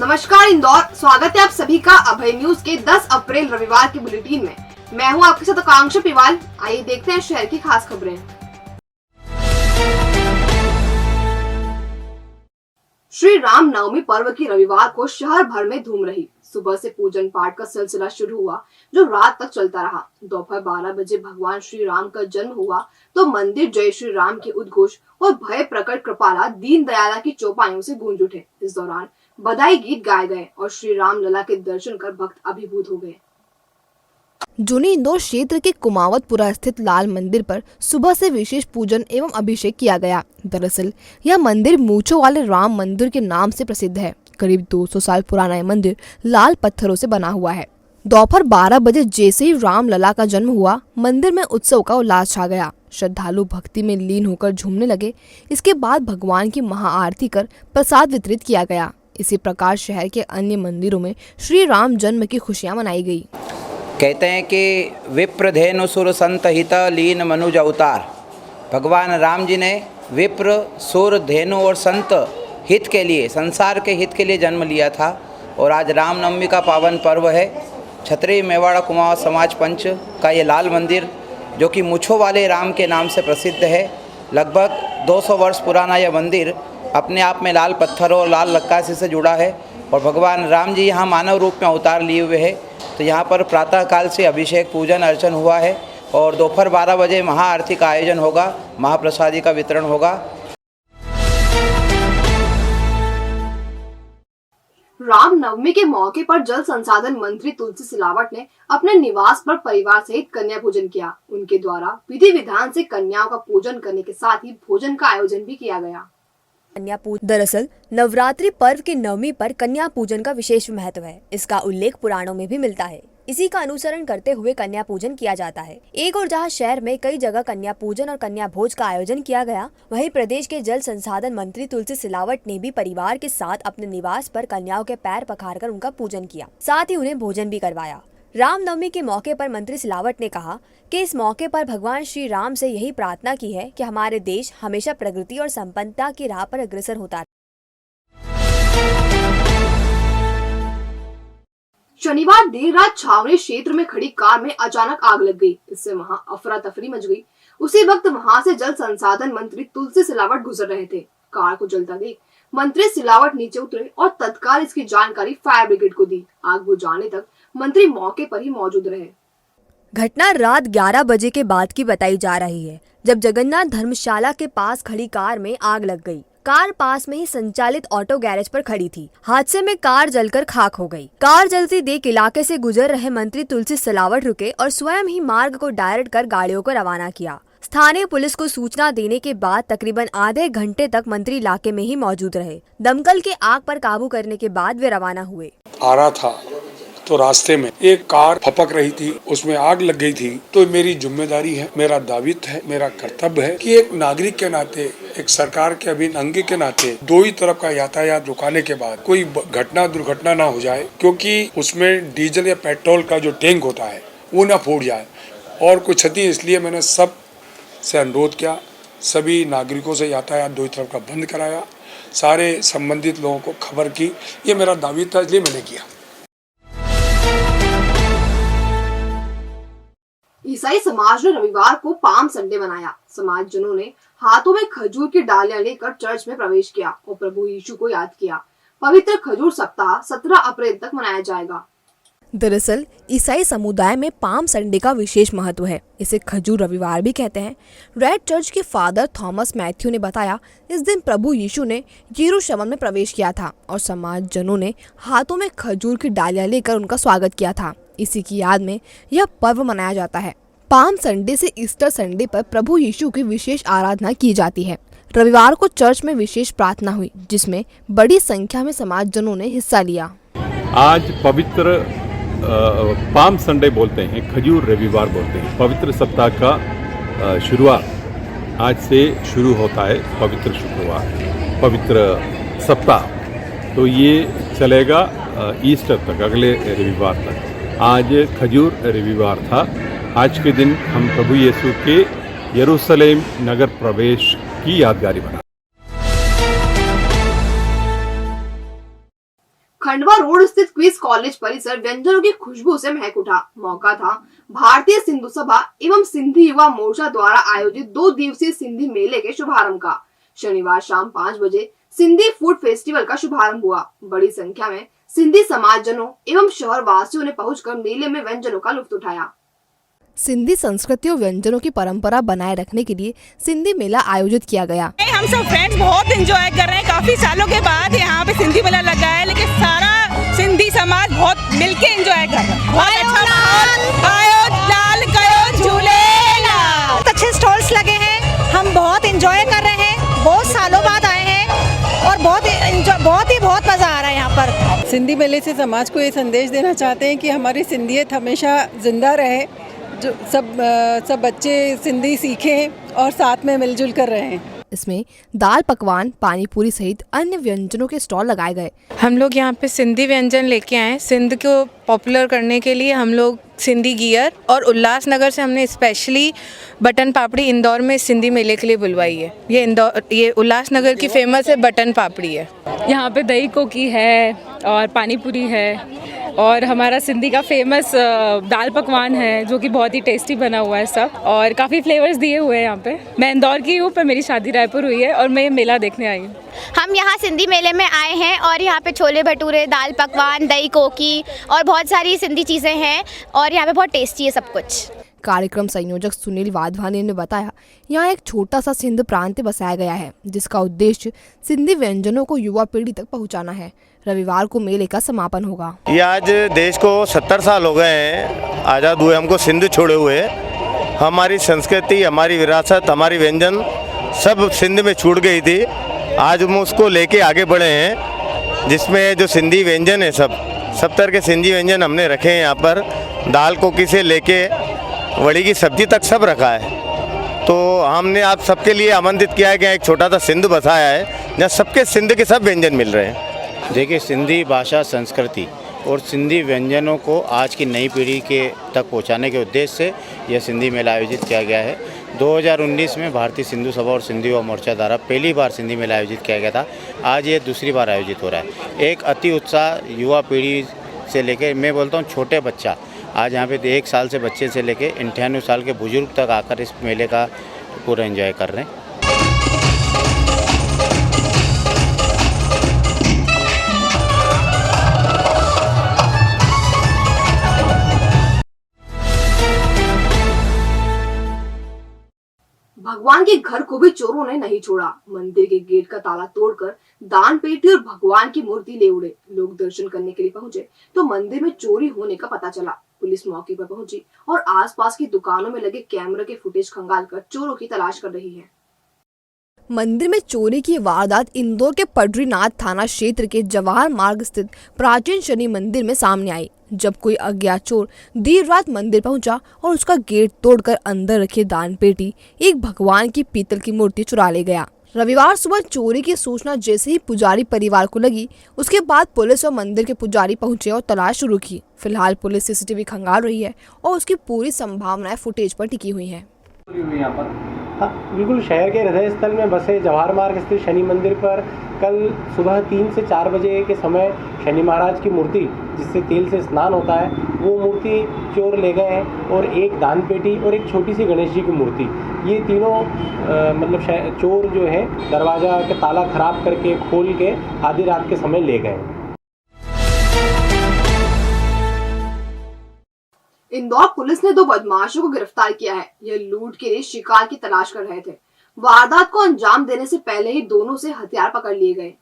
नमस्कार इंदौर, स्वागत है आप सभी का अभय न्यूज के 10 अप्रैल रविवार के बुलेटिन में। मैं हूं आपके साथ आकांक्षा पिवाल। आइए देखते हैं शहर की खास खबरें। श्री राम नवमी पर्व की रविवार को शहर भर में धूम रही। सुबह से पूजन पाठ का सिलसिला शुरू हुआ जो रात तक चलता रहा। दोपहर 12 बजे भगवान श्री राम का जन्म हुआ तो मंदिर जय श्री राम के उद्घोष और भय प्रकट कृपाला दीन दयाला की चौपाइयों से गूंज उठे। इस दौरान बधाई गीत गाए गए और श्री राम लला के दर्शन कर भक्त अभिभूत हो गए। जूनी इंदौर क्षेत्र के कुमावतपुरा स्थित लाल मंदिर पर सुबह से विशेष पूजन एवं अभिषेक किया गया। दरअसल यह मंदिर मूंछों वाले राम मंदिर के नाम से प्रसिद्ध है। करीब 200 साल पुराना यह मंदिर लाल पत्थरों से बना हुआ है। दोपहर 12 बजे जैसे ही राम लला का जन्म हुआ, मंदिर में उत्सव का उल्लास छा गया। श्रद्धालु भक्ति में लीन होकर झूमने लगे। इसके बाद भगवान की महाआरती कर प्रसाद वितरित किया गया। इसी प्रकार शहर के अन्य मंदिरों में श्री राम जन्म की खुशियां मनाई गई। कहते हैं कि विप्रधेनु सुर संत हित लीन मनुज अवतार। भगवान राम जी ने विप्र, सुर, धेनु और संत हित के लिए, संसार के हित के लिए जन्म लिया था। और आज रामनवमी का पावन पर्व है। छतरी मेवाड़ा कुमावत समाज पंच का ये लाल मंदिर जो कि मूंछों वाले राम के नाम से प्रसिद्ध है। लगभग 200 वर्ष पुराना यह मंदिर अपने आप में लाल पत्थरों और लाल नक्काशी से जुड़ा है और भगवान राम जी यहाँ मानव रूप में अवतार लिए हुए हैं। तो यहाँ पर प्रातः काल से अभिषेक, पूजन अर्चन हुआ है और दोपहर 12 बजे महाआरती का आयोजन होगा, महाप्रसादी का वितरण होगा। राम नवमी के मौके पर जल संसाधन मंत्री तुलसी सिलावट ने अपने निवास पर परिवार सहित कन्या पूजन किया। उनके द्वारा विधि विधान से कन्याओं का पूजन करने के साथ ही भोजन का आयोजन भी किया गया। कन्या पूजन दरअसल नवरात्रि पर्व के नवमी पर कन्या पूजन का विशेष महत्व है। इसका उल्लेख पुराणों में भी मिलता है। इसी का अनुसरण करते हुए कन्या पूजन किया जाता है। एक और जहां शहर में कई जगह कन्या पूजन और कन्या भोज का आयोजन किया गया, वहीं प्रदेश के जल संसाधन मंत्री तुलसी सिलावट ने भी परिवार के साथ अपने निवास पर कन्याओं के पैर पखारकर उनका पूजन किया, साथ ही उन्हें भोजन भी करवाया। रामनवमी के मौके पर मंत्री सिलावट ने कहा कि इस मौके पर भगवान श्री राम से यही प्रार्थना की है कि हमारे देश हमेशा प्रगति और संपन्नता की राह पर अग्रसर होता रहे। शनिवार देर रात छावनी क्षेत्र में खड़ी कार में अचानक आग लग गई। इससे वहां अफरा तफरी मच गई। उसी वक्त वहां से जल संसाधन मंत्री तुलसी सिलावट गुजर रहे थे। कार को जलता देख मंत्री सिलावट नीचे उतरे और तत्काल इसकी जानकारी फायर ब्रिगेड को दी। आग बुझाने तक मंत्री मौके पर ही मौजूद रहे। घटना रात 11 बजे के बाद की बताई जा रही है, जब जगन्नाथ धर्मशाला के पास खड़ी कार में आग लग गई। कार पास में ही संचालित ऑटो गैरेज पर खड़ी थी। हादसे में कार जलकर खाक हो गई। कार जलती देख इलाके से गुजर रहे मंत्री तुलसी सिलावट रुके और स्वयं ही मार्ग को डायवर्ट कर गाड़ियों को रवाना किया। स्थानीय पुलिस को सूचना देने के बाद तकरीबन आधे घंटे तक मंत्री इलाके में ही मौजूद रहे। दमकल के आग पर काबू करने के बाद वे रवाना हुए। आ रहा था तो रास्ते में एक कार फपक रही थी, उसमें आग लग गई थी। तो मेरी जिम्मेदारी है, मेरा दायित्व है, मेरा कर्तव्य है कि एक नागरिक के नाते, एक सरकार के अभिन्न अंग के नाते दो ही तरफ का यातायात रुकाने के बाद कोई दुर्घटना ना हो जाए, क्योंकि उसमें डीजल या पेट्रोल का जो टैंक होता है वो ना फूट जाए और कुछ क्षति। इसलिए मैंने सब से अनुरोध किया, सभी नागरिकों से यातायात दो ही तरफ का बंद कराया, सारे संबंधित लोगों को खबर की। ये मेरा दायित्व था, इसलिए मैंने किया। ईसाई समाज ने रविवार को पाम संडे मनाया। समाजजनों ने हाथों में खजूर की डालियां लेकर चर्च में प्रवेश किया और प्रभु यीशु को याद किया। पवित्र खजूर सप्ताह 17 अप्रैल तक मनाया जाएगा। दरअसल ईसाई समुदाय में पाम संडे का विशेष महत्व है। इसे खजूर रविवार भी कहते हैं। रेड चर्च के फादर थॉमस मैथ्यू ने बताया, इस दिन प्रभु यीशु ने यरूशलेम में प्रवेश किया था और समाजजनों ने हाथों में खजूर की डालियां लेकर उनका स्वागत किया था। इसी की याद में यह पर्व मनाया जाता है। पाम संडे से ईस्टर संडे पर प्रभु यीशु की विशेष आराधना की जाती है। रविवार को चर्च में विशेष प्रार्थना हुई, जिसमें बड़ी संख्या में समाजजनों ने हिस्सा लिया। आज पवित्र पाम संडे बोलते हैं, खजूर रविवार बोलते हैं। पवित्र सप्ताह का शुरुआत आज से शुरू होता है। पवित्र शुक्रवार, पवित्र सप्ताह, तो ये चलेगा ईस्टर तक, अगले रविवार तक। आज खजूर रविवार था। आज के दिन हम प्रभु यीशु के यरूशलेम नगर प्रवेश की यादगारी बना। खंडवा रोड स्थित क्वींस कॉलेज परिसर व्यंजनों की खुशबू से महक उठा। मौका था भारतीय सिंधु सभा एवं सिंधी युवा मोर्चा द्वारा आयोजित 2 दिवसीय सिंधी मेले के शुभारंभ का। शनिवार शाम 5 बजे सिंधी फूड फेस्टिवल का शुभारंभ हुआ। बड़ी संख्या में सिंधी समाजजनों एवं शहर वासियों ने पहुंचकर मेले में व्यंजनों का लुत्फ उठाया। सिंधी संस्कृति और व्यंजनों की परंपरा बनाए रखने के लिए सिंधी मेला आयोजित किया गया। हम सब फ्रेंड्स बहुत एंजॉय कर रहे हैं। काफी सालों के बाद यहाँ पे सिंधी मेला लगा है, लेकिन सारा सिंधी समाज बहुत मिलके एंजॉय कर रहा है। बहुत अच्छा माहौल। आयो लाल गयो झूलेलाल। बहुत अच्छे स्टॉल्स लगे हैं, हम बहुत एंजॉय कर रहे हैं। बहुत सालों बाद आए हैं और बहुत मजा आ रहा है यहाँ पर। सिंधी मेले से समाज को ये संदेश देना चाहते हैं कि हमारी सिंधियत हमेशा जिंदा रहे, जो सब बच्चे सिंधी सीखें और साथ में मिलजुल कर रहें। इसमें दाल पकवान, पानी पूरी सहित अन्य व्यंजनों के स्टॉल लगाए गए। हम लोग यहाँ पे सिंधी व्यंजन लेके आए हैं। सिंध को पॉपुलर करने के लिए हम लोग सिंधी गियर और उल्लासनगर से हमने स्पेशली बटन पापड़ी इंदौर में सिंधी मेले के लिए बुलवाई है। ये उल्लासनगर की फेमस है बटन पापड़ी है। यहाँ पे दही कोकी है और पानी पूरी है और हमारा सिंधी का फेमस दाल पकवान है जो कि बहुत ही टेस्टी बना हुआ है सब, और काफ़ी फ्लेवर्स दिए हुए हैं यहाँ पे। मैं इंदौर की हूँ पर मेरी शादी रायपुर हुई है और मैं ये मेला देखने आई हूँ। हम यहाँ सिंधी मेले में आए हैं और यहाँ पे छोले भटूरे, दाल पकवान, दही कोकी और बहुत सारी सिंधी चीज़ें हैं और यहाँ पे बहुत टेस्टी है सब कुछ। कार्यक्रम संयोजक सुनील वाधवानी ने बताया, यहाँ एक छोटा सा सिंध प्रांत बसाया गया है जिसका उद्देश्य सिंधी व्यंजनों को युवा पीढ़ी तक पहुँचाना है। रविवार को मेले का समापन होगा। ये आज देश को 70 साल हो गए हैं आज़ाद हुए, हमको सिंध छोड़े हुए। हमारी संस्कृति, हमारी विरासत, हमारी व्यंजन सब सिंध में छूट गई थी। आज हम उसको लेके आगे बढ़े हैं, जिसमें जो सिंधी व्यंजन है सब तरह के सिंधी व्यंजन हमने रखे हैं। यहाँ पर दाल कोकी से लेके वड़ी की सब्जी तक सब रखा है। तो हमने आप सबके लिए आमंत्रित किया है कि एक छोटा सा सिंध बसाया है जहाँ सबके सिंध के सब व्यंजन मिल रहे हैं। देखिए, सिंधी भाषा, संस्कृति और सिंधी व्यंजनों को आज की नई पीढ़ी के तक पहुंचाने के उद्देश्य से यह सिंधी मेला आयोजित किया गया है। 2019 में भारतीय सिंधु सभा और सिंधी युवा मोर्चा द्वारा पहली बार सिंधी मेला आयोजित किया गया था। आज ये दूसरी बार आयोजित हो रहा है। एक अति उत्साह युवा पीढ़ी से लेकर, मैं बोलता हूँ छोटे बच्चा, आज यहाँ पे 1 साल से बच्चे से लेकर 98 साल के बुजुर्ग तक आकर इस मेले का पूरा एंजॉय कर रहे हैं। भगवान के घर को भी चोरों ने नहीं छोड़ा। मंदिर के गेट का ताला तोड़कर दान पेटी और भगवान की मूर्ति ले उड़े। लोग दर्शन करने के लिए पहुंचे तो मंदिर में चोरी होने का पता चला। पुलिस मौके पर पहुंची और आसपास की दुकानों में लगे कैमरे के फुटेज खंगालकर चोरों की तलाश कर रही है। मंदिर में चोरी की वारदात इंदौर के पडरीनाथ थाना क्षेत्र के जवाहर मार्ग स्थित प्राचीन शनि मंदिर में सामने आई, जब कोई अज्ञात चोर देर रात मंदिर पहुंचा और उसका गेट तोड़कर अंदर रखे दान पेटी, एक भगवान की पीतल की मूर्ति चुरा ले गया। रविवार सुबह चोरी की सूचना जैसे ही पुजारी परिवार को लगी, उसके बाद पुलिस और मंदिर के पुजारी पहुंचे और तलाश शुरू की। फिलहाल पुलिस सीसीटीवी खंगाल रही है और उसकी पूरी संभावनाएं फुटेज पर टिकी हुई है। हाँ, बिल्कुल शहर के हृदय स्थल में बसे जवाहर मार्ग स्थित शनि मंदिर पर कल सुबह 3 से 4 बजे के समय शनि महाराज की मूर्ति, जिससे तेल से स्नान होता है, वो मूर्ति चोर ले गए हैं और एक दान पेटी और एक छोटी सी गणेश जी की मूर्ति, ये तीनों मतलब चोर जो है दरवाजा का ताला खराब करके खोल के आधी रात के समय ले गए। इंदौर पुलिस ने 2 बदमाशों को गिरफ्तार किया है। यह लूट के लिए शिकार की तलाश कर रहे थे। वारदात को अंजाम देने से पहले ही दोनों से हथियार पकड़ लिए गए।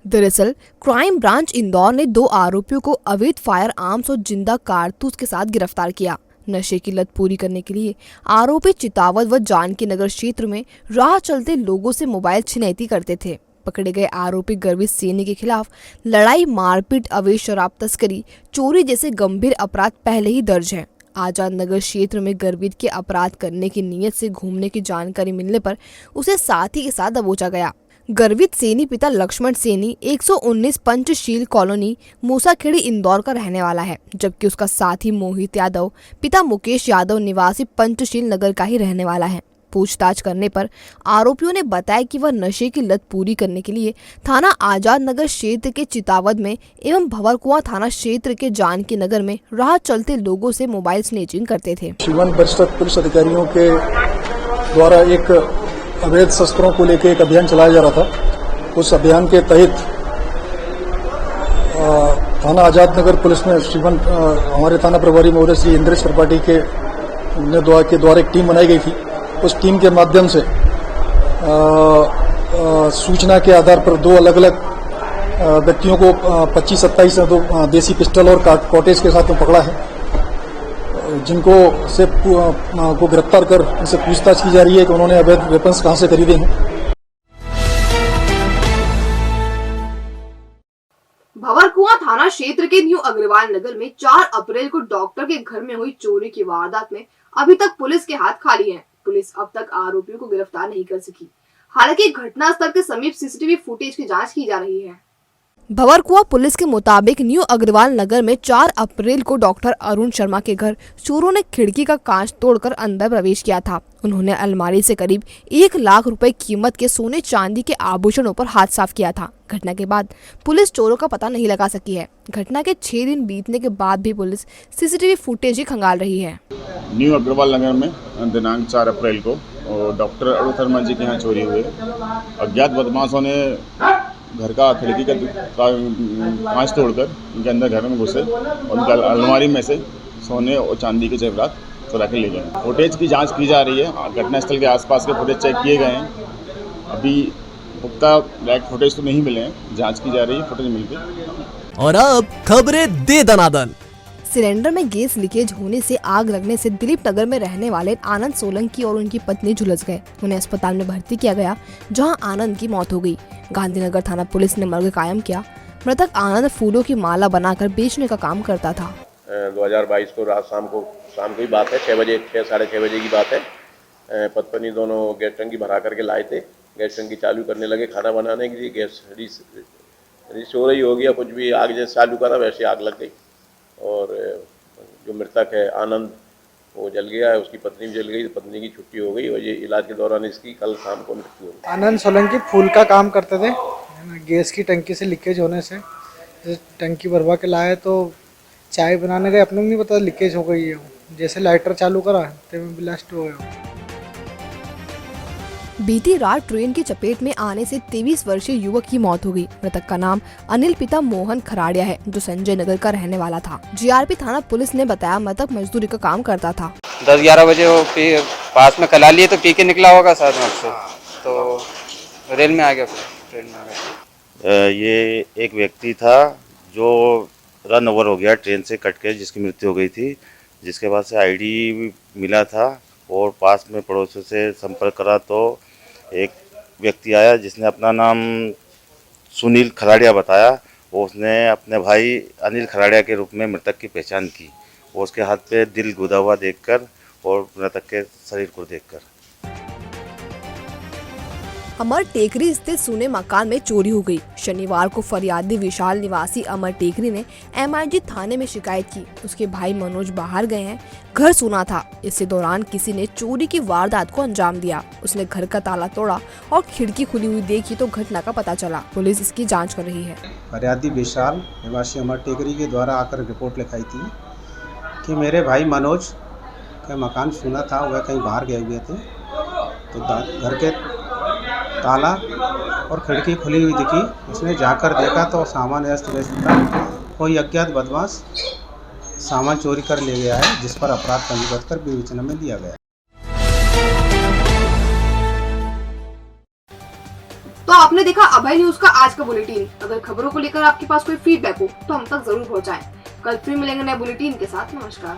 दरअसल क्राइम ब्रांच इंदौर ने 2 आरोपियों को अवैध फायर आर्म्स और जिंदा कारतूस के साथ गिरफ्तार किया। नशे की लत पूरी करने के लिए आरोपी चितावत व जानकी नगर क्षेत्र में राह चलते लोगों से मोबाइल छिनैती करते थे। पकड़े गए आरोपी गर्वित सैनी के खिलाफ लड़ाई, मारपीट, अवैध शराब तस्करी, चोरी जैसे गंभीर अपराध पहले ही दर्ज हैं। आजाद नगर क्षेत्र में गर्वित के अपराध करने की नीयत से घूमने की जानकारी मिलने पर उसे साथी के साथ दबोचा गया। गर्वित सैनी पिता लक्ष्मण सैनी 119 पंचशील कॉलोनी मूसाखेड़ी इंदौर का रहने वाला है, जबकि उसका साथी मोहित यादव पिता मुकेश यादव निवासी पंचशील नगर का ही रहने वाला है। पूछताछ करने पर आरोपियों ने बताया कि वह नशे की लत पूरी करने के लिए थाना आजाद नगर क्षेत्र के चितावद में एवं भंवरकुआं थाना क्षेत्र के जानकी नगर में राह चलते लोगों से मोबाइल स्नेचिंग करते थे। शिवन वरिष्ठ पुलिस अधिकारियों के द्वारा एक अवैध शस्त्रों को लेकर एक अभियान चलाया जा रहा था। उस अभियान के तहत थाना आजाद नगर पुलिस में हमारे थाना प्रभारी महोदय श्री इंद्रेश त्रिपाठी के द्वारा एक टीम बनाई गई थी। उस टीम के माध्यम से सूचना के आधार पर दो अलग अलग व्यक्तियों को 25-27 दो देसी पिस्टल और कॉटेज के साथ में पकड़ा है, जिनको से को गिरफ्तार कर उनसे पूछताछ की जा रही है कि उन्होंने अवैध वेपन्स कहां से खरीदे हैं। भंवरकुआं थाना क्षेत्र के न्यू अग्रवाल नगर में 4 अप्रैल को डॉक्टर के घर में हुई चोरी की वारदात में अभी तक पुलिस के हाथ खाली हैं। पुलिस अब तक आरोपियों को गिरफ्तार नहीं कर सकी। हालांकि घटनास्थल के समीप सीसीटीवी फुटेज की जांच की जा रही है। भंवरकुआं पुलिस के मुताबिक न्यू अग्रवाल नगर में 4 अप्रैल को डॉक्टर अरुण शर्मा के घर चोरों ने खिड़की का कांच तोड़कर अंदर प्रवेश किया था। उन्होंने अलमारी से करीब 1 लाख रुपए कीमत के सोने चांदी के आभूषणों पर हाथ साफ किया था। घटना के बाद पुलिस चोरों का पता नहीं लगा सकी है। घटना के 6 दिन बीतने के बाद भी पुलिस सीसीटीवी फुटेज ही खंगाल रही है। न्यू अग्रवाल नगर में दिनांक 4 अप्रैल को डॉक्टर अरुण शर्मा जी के यहाँ चोरी हुई। अज्ञात बदमाशों ने घर का खिड़की का कांच तोड़कर उनके अंदर घर में घुसे और उनके अलमारी में से सोने और चांदी के जेवरात चुरा के ले गए। फुटेज की जांच की जा रही है। घटनास्थल के आसपास के फुटेज चेक किए गए हैं। अभी पुख्ता ब्लैक फुटेज तो नहीं मिले हैं, जांच की जा रही है, फुटेज मिल गई। और अब खबरें दे दनादन। सिलेंडर में गैस लीकेज होने से आग लगने से दिलीप नगर में रहने वाले आनंद सोलंकी और उनकी पत्नी झुलस गए। उन्हें अस्पताल में भर्ती किया गया, जहां आनंद की मौत हो गई। गांधीनगर थाना पुलिस ने मर्ग कायम किया। मृतक आनंद फूलों की माला बनाकर बेचने का काम करता था। 2022 को रात शाम की बात है, 6 बजे 6-6:30 बजे की बात है। पत्नी दोनों गैस टंकी भरा करके लाए थे। गैस टंकी चालू करने लगे खाना बनाने के लिए। गैस रीच हो रही होगी या कुछ भी, आग जैसे चालू करा वैसे आग लग गई और जो मृतक है आनंद वो जल गया है, उसकी पत्नी भी जल गई। पत्नी की छुट्टी हो गई और ये इलाज के दौरान इसकी कल शाम को मृत्यु हो गई। आनंद सोलंकी फूल का काम करते थे। गैस की टंकी से लीकेज होने से टंकी भरवा के लाए तो चाय बनाने गए, अपने को नहीं पता लीकेज हो गई है। जैसे लाइटर चालू करा तो ब्लास्ट हो गया। बीती रात ट्रेन की चपेट में आने से 23 वर्षीय युवक की मौत हो गई। मृतक का नाम अनिल पिता मोहन खराड़िया है, जो संजय नगर का रहने वाला था। जीआरपी थाना पुलिस ने बताया मृतक मजदूरी का काम करता था। 10-11 बजे वो पास में कला लिए तो पी के निकला होगा साथ में से, तो रेल में आ गया, फिर ट्रेन में आ गया। ये एक व्यक्ति था जो रन ओवर हो गया ट्रेन से कट के, जिसकी मृत्यु हो गई थी, जिसके बाद से आईडी मिला था और पास में पड़ोसियों से संपर्क करा तो एक व्यक्ति आया जिसने अपना नाम सुनील खराड़िया बताया। वो उसने अपने भाई अनिल खराड़िया के रूप में मृतक की पहचान की। वो उसके हाथ पे दिल गुदा हुआ देखकर और मृतक के शरीर को देखकर। अमर टेकरी स्थित सोने मकान में चोरी हो गई। शनिवार को फरियादी विशाल निवासी अमर टेकरी ने MIG थाने में शिकायत की। उसके भाई मनोज बाहर गए हैं, घर सुना था। इसी दौरान किसी ने चोरी की वारदात को अंजाम दिया। उसने घर का ताला तोड़ा और खिड़की खुली हुई देखी तो घटना का पता चला। पुलिस इसकी जाँच कर रही है। फरियादी विशाल निवासी अमर टेकरी के द्वारा आकर रिपोर्ट लिखाई थी कि मेरे भाई मनोज का मकान सुना था, वह कहीं बाहर गए हुए थे, तो घर के ताला और खिड़की खुली हुई दिखी। उसने जाकर देखा तो सामान अस्त व्यस्त था। कोई अज्ञात बदमाश सामान चोरी कर ले गया है, जिस पर अपराध पंजीबद्ध कर विवेचना में लिया गया। तो आपने देखा अभय न्यूज का आज का बुलेटिन। अगर खबरों को लेकर आपके पास कोई फीडबैक हो तो हम तक जरूर पहुंचाएं। कल फिर मिलेंगे नए बुलेटिन के साथ। नमस्कार।